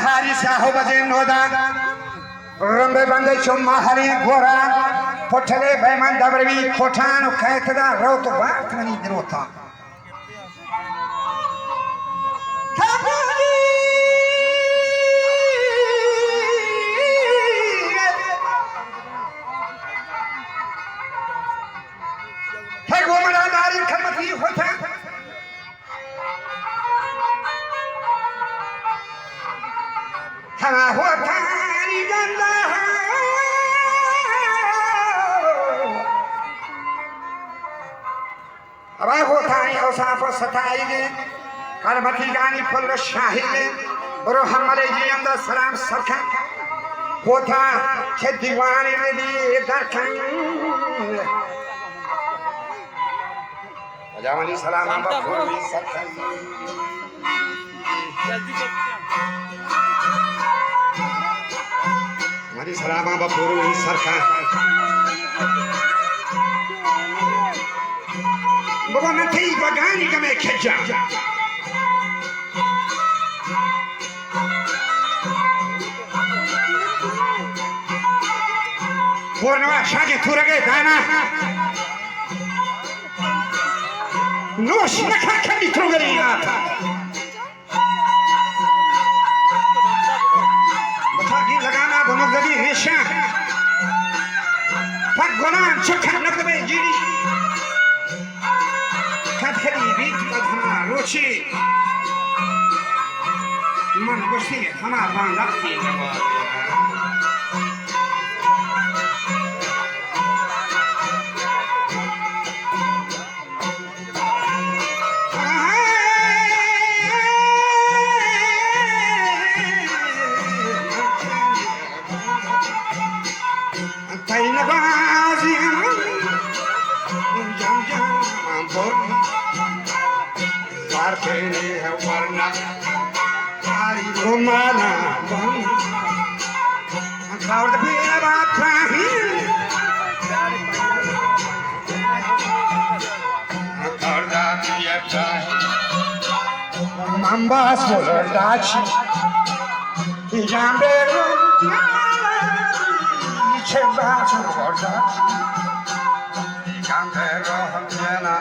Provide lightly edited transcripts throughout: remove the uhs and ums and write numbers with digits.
Hari saho bajen noda rambe bande chumma hari gora potale baiman dabrvi khotanu kaitada rot bart mani drota Hey gomara nari khamati hota Hana hotari ganda Aba hotari osafo sataige Karmati gani full shahide Bro hamare ji anda salam sarkha Hota che diwani redi darkhan Ajamani salam amba phurvi sarkha Mari salam amba phurvi sarkha Baba nanti bagani kame kheja Purnama shage thurage dana Nosh nakha khali thurugari ata Bataki lagana bamagadi resha Paggonan chakha nakbe jiri Kadhari bit kadhana rochi Man goshi khana banga Romana, cloud the beat about trying. Mamba smaller dachi, Jambero, Chebacho for dachi, Jambero, Jana,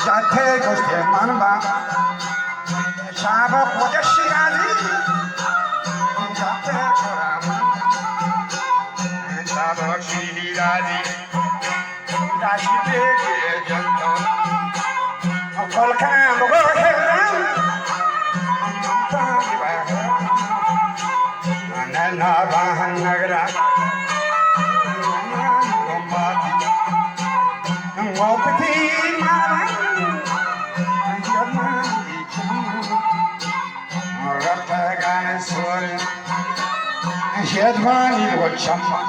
Jate goes to Manba. Shaba Podashirazi Jate Chorama Shaba Shirazi Dashi Peki Janto Volcan Bogoheram Nana Bahan Nagra Wopati Mara Yadvani Vachama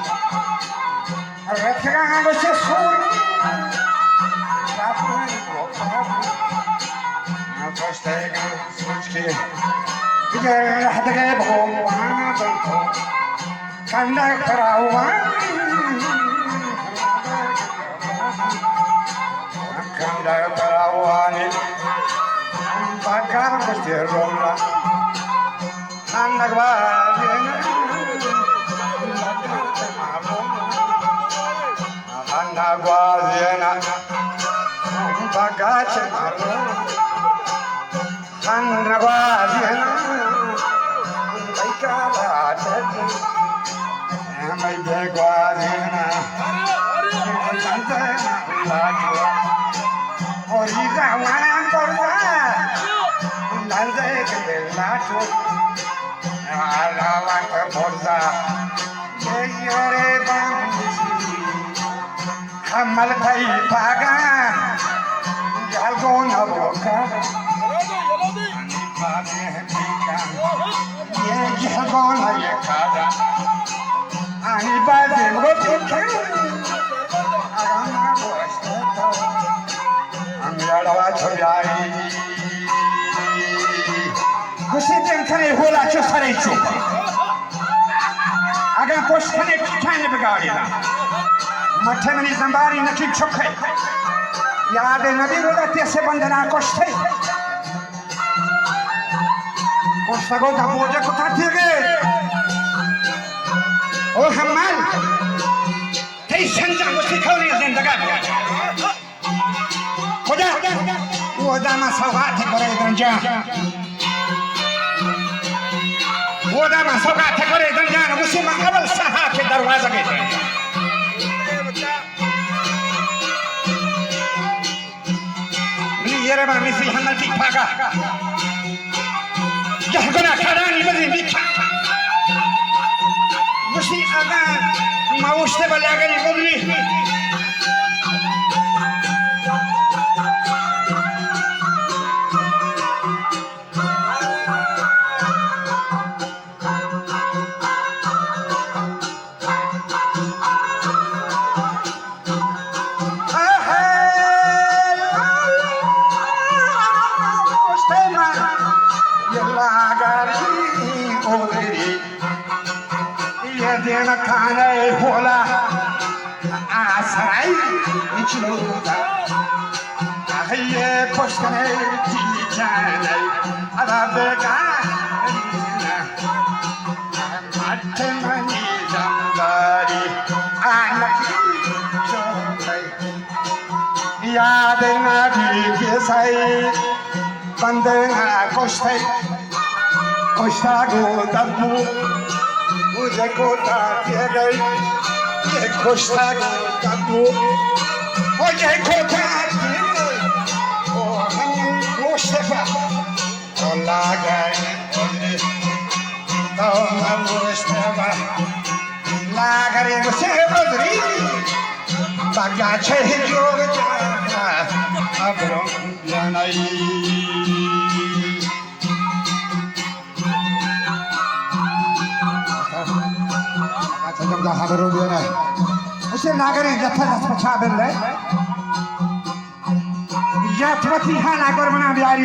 Rathagan was a soul. First day, switch key. Together, had to get home. Kanda Karawa Kanda Karawani Bagan was the Rola Nandagwa. Guaziana Bagache Anna Guaziana Baikabate Amay Guaziana Santana Lagua Oriza Wan Porza Nanze Lato Alawanka Porza Yere Bang Kamal Pai Paga يالقون أبوكا يجحقون يكادا أني بازي مبكا أغانا بوشتاتا أمي ألوى تبعي قسيتين كان يهولا شو سريتشو أغا قشتني كان بغارينا متمني زنباري نكي چوكي याद नबी रोते से बंदना कोष्ठे कोष्ठगो धमोजे कुथा थिगे ओ हम्मल ते संजा मुसी खौली जिंदगा खुदा वो दामा सौगात करे दंजा वो दामा सौगात करे दंजा मुसी मकबल सहा के दरवाजा के يرى ما مثل همتي فاقا جهقنا كراني مذي بيكا وشي أغا ما وشتبه لأغاني قبلي يدينا كان يقولا أسرعي يشلودا هي كشتني تيجاني على بقى ماتمني جمداري أنا كيشوي يادنا بيجسي بندنا كشتي كشتاغو دبو मुझे कोता दिया गई ये खुशा तू मुझे कोता ओ हम मुस्तफा तो लागए तो हम मुस्तफा लागरे मुझे बदरी बागा छे जोग जा अब नहीं जब हमारे लिए ना उसे नागरे जत्था पछा बिल ले यात्वती हा नागर बना बिहारी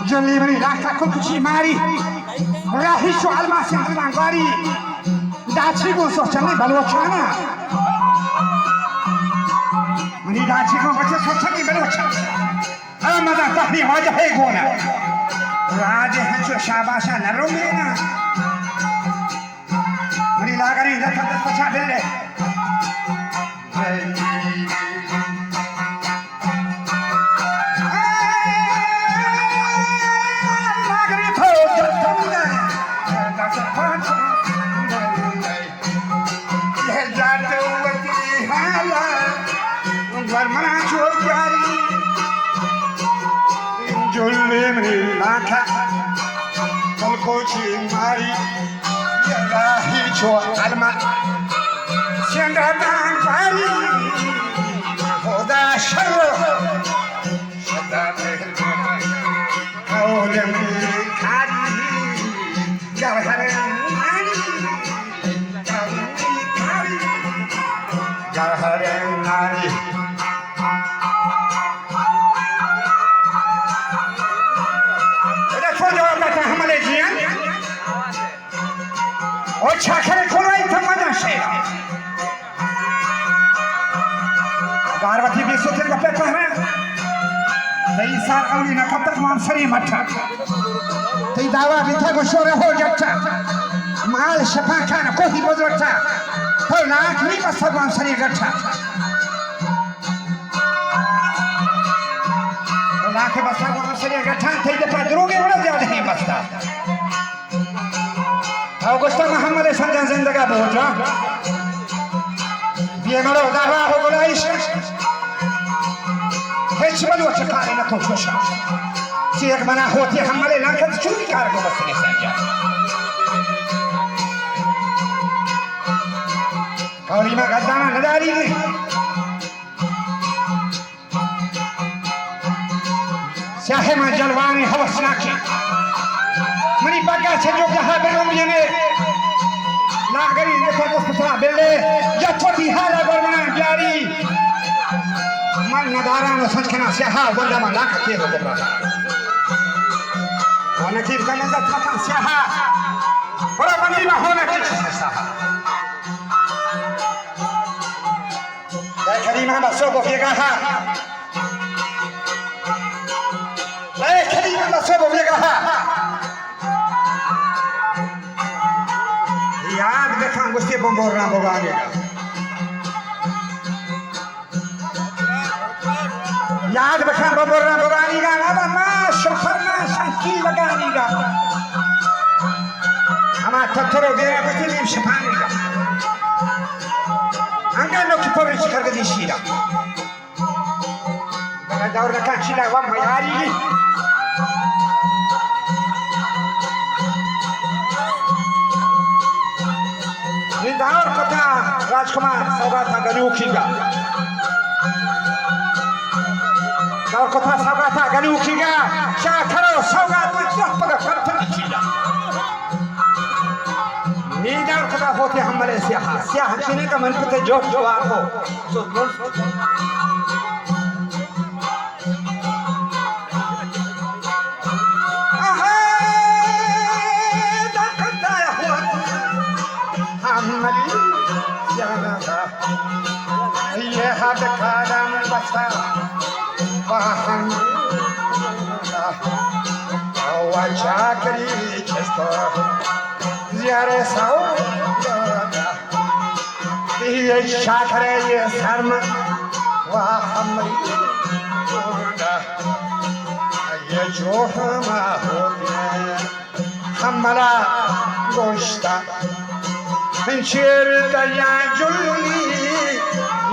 जल्दी बनी रास्ता कुछ मारी राही शो अलमा से गाड़ी दाची को सोचने बलवछाना मनी दाची को बच्चे सोचने बलवछाना अब मजा तहरी हो जाए गोना राज है जो शाबाशा न रोगे ना मरी लागरी जत्था पछा बिल ले लागरी थो जत्था ये जाते वती हाला घर मना छोड़ जारी जुल्ले में लाखा कल कोची मारी यलाही छो अलमा सेंगादान पारी खुदा शर्रो सदा मेहरबान कौले में खारी गहरे नारी गहरे नारी और छाखरे खोलाई था मजा से पार्वती भी सोचे कपे पहने तई सार अवली न कब तक मानसरी मठा तई दावा बिथा को शोरे हो जच्चा माल शफा खान कोही बजरचा तो नाक नहीं बस मानसरी गठा नाक बस मानसरी गठा तई दे पर द्रोगे बड़ा ज्यादा है बसता Augusta Muhammad Sanjan Zindaga Boja Biemaro Dava Hogolaish Hechmalu Chakari na Toshosha Siak Mana Hoti Hamale Lankan Chuli Cargo Masini Sanja Kaulima Gadana Nadari खेमा जलवानी हवसनाकी मनी बगा छे जो जहां बेगम ने नागरी देखो तो पता बेले या छोटी हाला बरना जारी मन नदारा न संखना स्याहा वंदा मा लाख के हो बरा होने की कने जा था स्याहा बड़ा बंदी में होने की स्याहा दा खरीमा बसो को के कहा ए खरीमा बसो को के कहा याद देखा गुस्से बंबोरना भगवानेगा याद देखा बंबोरना भगवानेगा अब मां शफरना संकी लगानेगा हमारा थथरो गेरा बच्चे भी शफानेगा अंगे नो की पोरे शिखर के दिशीरा बड़ा दौर रखा शिला वा मयारी निधार कथा राजकुमार सौगात गनुखीगा दार कथा सौगात गनुखीगा क्या करो सौगात में क्या पका करते निखीगा निधार कथा होते हमारे स्याह चीने का मन पे जो जो आपको ये हाथ खादम बसा पहन आवा चाकरी चस्तो यारे साओ ये शाखरे ये शर्म वाह हमरी ये जो हम होते हमारा गोश्ता शेर दया जुल्ली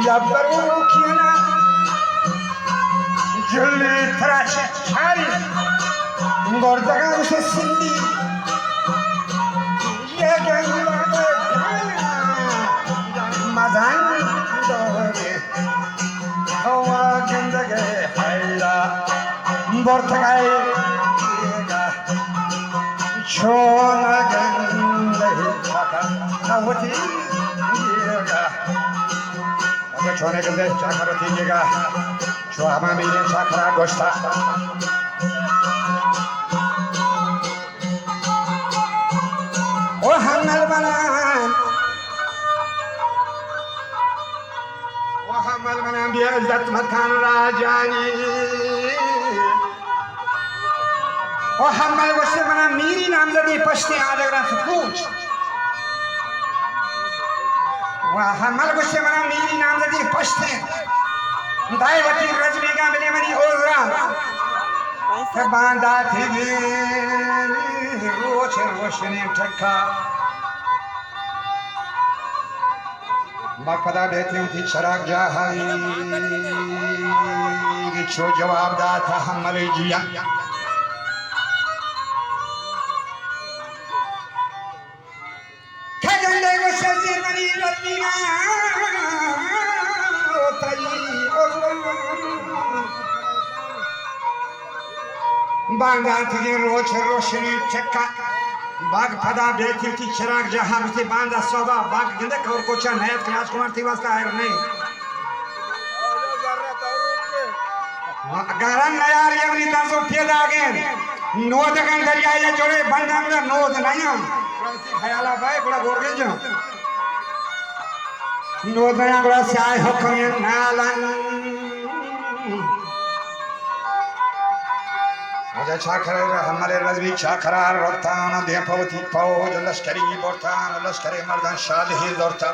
या बरूखियाना जुल्ली थराश छारी गोरदगा उसे सिंधी ये गंगा मजान दोरे हवा गंदगे हैरा बोरतगाई छोना गंदगे होती अगर छोने के लिए चाकरा दीजिएगा जो हमारे मेरे चाकरा गोश्ता ओ हमल बना भी इज्जत मथान राजानी ओ हमल वैसे बना मेरी नामजदी पश्ते आदगरा से पूछ हमारे गुस्से मना मेरी नामजदी पश्ते दायवती रजनीगा मिले मनी ओरा के बांधा थी रोच रोशनी ठक्का बाकदा बेटी थी शराब जहाई छो जवाब दा था हमारे जिया बांधा थी रोच रोशनी चक्का बाग फदा बेटी थी चिराग जहां से बांधा सोबा बाग गिंदे और कोचा नया राजकुमार थी वास्ता है नहीं गारन नया रेवनी तासो फेल आगे नोद गन दरिया ये जोड़े बंदा में नोद नहीं हम ख्याला भाई बड़ा गोरगे जो नोद नया बड़ा साय हुक्म नालन मुझे छाखरे हमारे रजवी छाखरा रोतान देपवती फौज लश्करी बोरतान लश्करी मर्दान शादी दौरता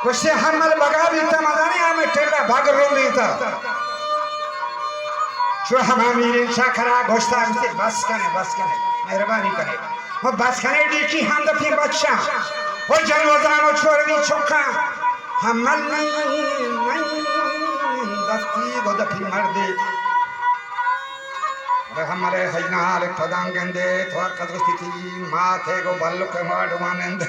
उससे हमल बगा भी था मदानी हमें टेढ़ा भाग रो भी था जो हमारी छाखरा घोषता उसे बस करे मेहरबानी करे वो बस करे देखी हम दफी बच्चा वो जनवजानो छोड़नी चुका हमल नहीं दफ्ती वो दफी मर्दे हमारे हजनाल पदांगंदे थोर कदस्थिति माथे को बल्लु के माडवानंद